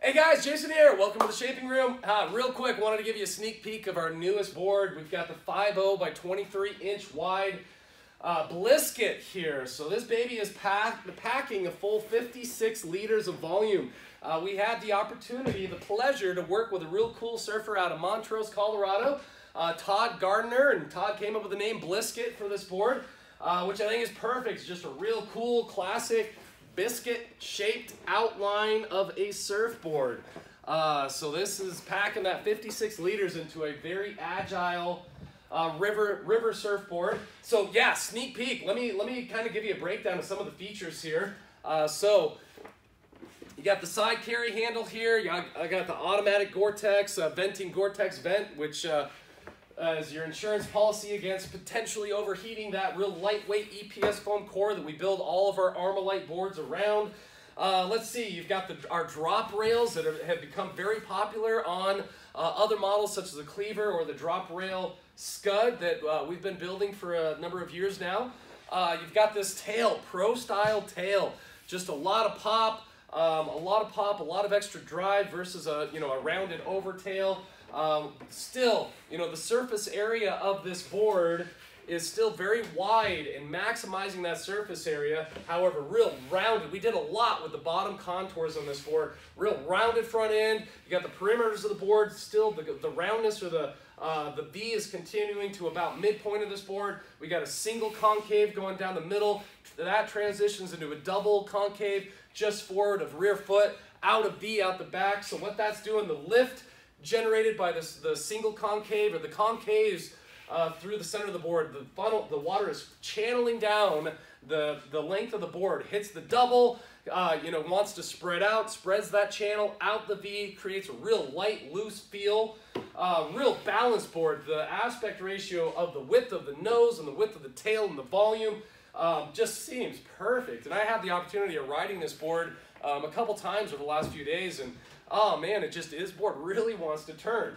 Hey guys, Jason here. Welcome to the Shaping Room. Real quick, wanted to give you a sneak peek of our newest board. We've got the 5.0 by 23 inch wide BLISSCUIT here. So this baby is packing a full 56 liters of volume. We had the opportunity, the pleasure to work with a real cool surfer out of Montrose, Colorado, Todd Gardner, and Todd came up with the name BLISSCUIT for this board, which I think is perfect. It's just a real cool, classic, biscuit-shaped outline of a surfboard. So this is packing that 56 liters into a very agile river surfboard. So yeah, sneak peek. Let me kind of give you a breakdown of some of the features here. So you got the side carry handle here. I got the automatic Gore-Tex venting Gore-Tex vent, which is your insurance policy against potentially overheating that real lightweight EPS foam core that we build all of our Armalite boards around. Let's see, you've got our drop rails that have become very popular on other models such as the Cleaver or the drop rail Scud that we've been building for a number of years now. You've got this tail, pro style tail, just a lot of pop, a lot of extra drive versus a rounded over tail. Still, the surface area of this board is still very wide and maximizing that surface area. However, real rounded. We did a lot with the bottom contours on this board. Real rounded front end. You got the perimeters of the board. Still, the roundness or the V is continuing to about midpoint of this board. We got a single concave going down the middle. That transitions into a double concave just forward of rear foot, out of V out the back. So what that's doing, the lift generated by the single concave or the concaves through the center of the board, the water is channeling down the length of the board, hits the double, wants to spread out, spreads that channel out the V, creates a real light, loose feel, real balanced board. The aspect ratio of the width of the nose and the width of the tail and the volume just seems perfect. And I had the opportunity of riding this board a couple times over the last few days, and oh man, this board really wants to turn.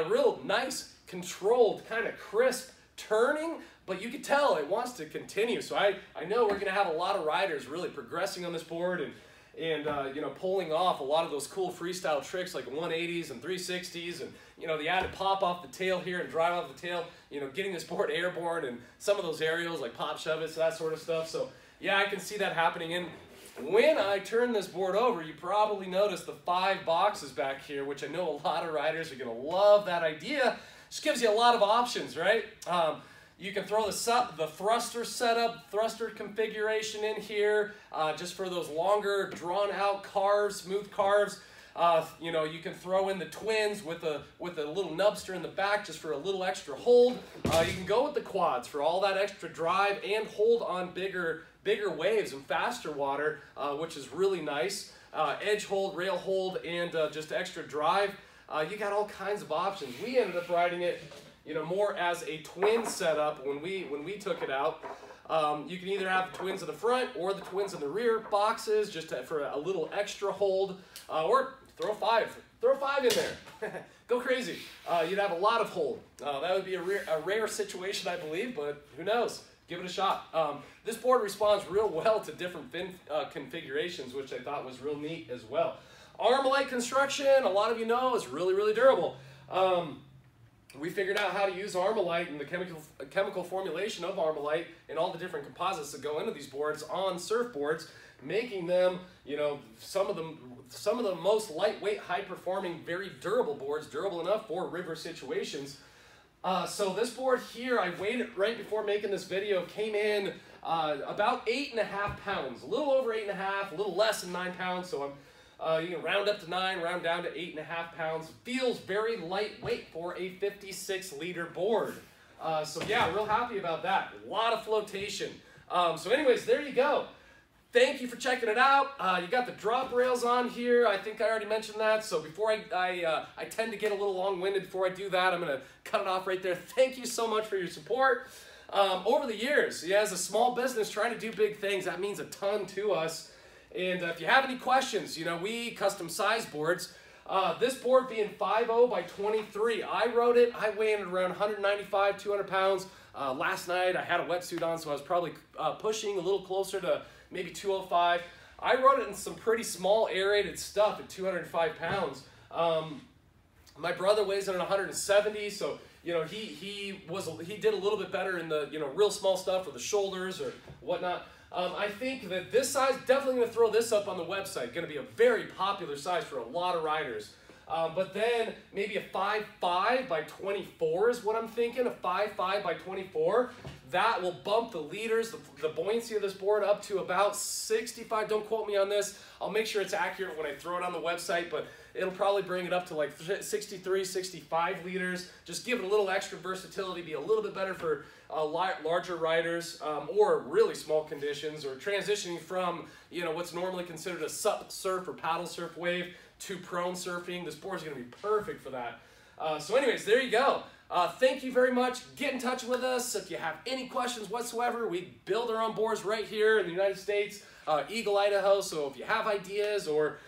Real nice, controlled, kind of crisp turning, but you can tell it wants to continue. So I know we're gonna have a lot of riders really progressing on this board and pulling off a lot of those cool freestyle tricks like 180s and 360s and the added pop off the tail here and drive off the tail, getting this board airborne and some of those aerials like pop shove it, that sort of stuff. So yeah, I can see that happening. And when I turn this board over, you probably notice the 5 boxes back here, which I know a lot of riders are going to love that idea. Just gives you a lot of options, right? You can throw the thruster setup, thruster configuration in here, just for those longer, drawn-out carves, smooth carves. You can throw in the twins with a little nubster in the back just for a little extra hold. You can go with the quads for all that extra drive and hold on bigger waves and faster water, which is really nice. Edge hold, rail hold, and just extra drive. You got all kinds of options. We ended up riding it, more as a twin setup when we took it out. You can either have the twins in the front or the twins in the rear boxes just for a little extra hold, or throw 5 in there. Go crazy. You'd have a lot of hold. That would be a rare situation, I believe, but who knows? Give it a shot. This board responds real well to different fin configurations, which I thought was real neat as well. Armalite construction, a lot of you know, is really, really durable. We figured out how to use Armalite and the chemical formulation of Armalite and all the different composites that go into these boards on surfboards, making them, some of the most lightweight, high-performing, very durable boards, durable enough for river situations. So this board here, I weighed it right before making this video, came in about 8.5 pounds, a little over 8.5, a little less than 9 pounds. So you can round up to 9, round down to 8.5 pounds. Feels very lightweight for a 56 liter board. So yeah, real happy about that. A lot of flotation. So anyways, there you go. Thank you for checking it out. You got the drop rails on here. I think I already mentioned that. So before I tend to get a little long-winded before I do that, I'm going to cut it off right there. Thank you so much for your support. Over the years, as a small business trying to do big things, that means a ton to us. And if you have any questions, we custom size boards. This board being 5.0 by 23, I wrote it. I weigh in at around 195, 200 pounds. Last night I had a wetsuit on, so I was probably pushing a little closer to maybe 205. I run it in some pretty small aerated stuff at 205 pounds. My brother weighs in at 170, so you know he did a little bit better in the real small stuff or the shoulders or whatnot. I think that this size, definitely going to throw this up on the website. Going to be a very popular size for a lot of riders. But then maybe a 5'5" by 24 is what I'm thinking. A 5'5" by 24. That will bump the liters, the buoyancy of this board up to about 65. Don't quote me on this. I'll make sure it's accurate when I throw it on the website, but it'll probably bring it up to like 63, 65 liters. Just give it a little extra versatility, be a little bit better for larger riders or really small conditions, or transitioning from what's normally considered a sup surf or paddle surf wave to prone surfing. This board's going to be perfect for that. So anyways, there you go. Thank you very much. Get in touch with us if you have any questions whatsoever. We build our own boards right here in the United States, Eagle, Idaho. So if you have ideas or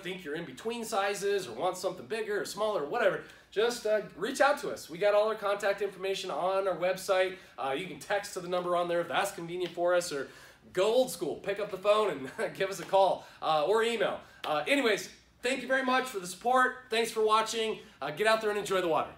think you're in between sizes or want something bigger or smaller or whatever, just reach out to us. We got all our contact information on our website. You can text to the number on there if that's convenient for us, or go old school. Pick up the phone and give us a call or email. Anyways, thank you very much for the support. Thanks for watching. Get out there and enjoy the water.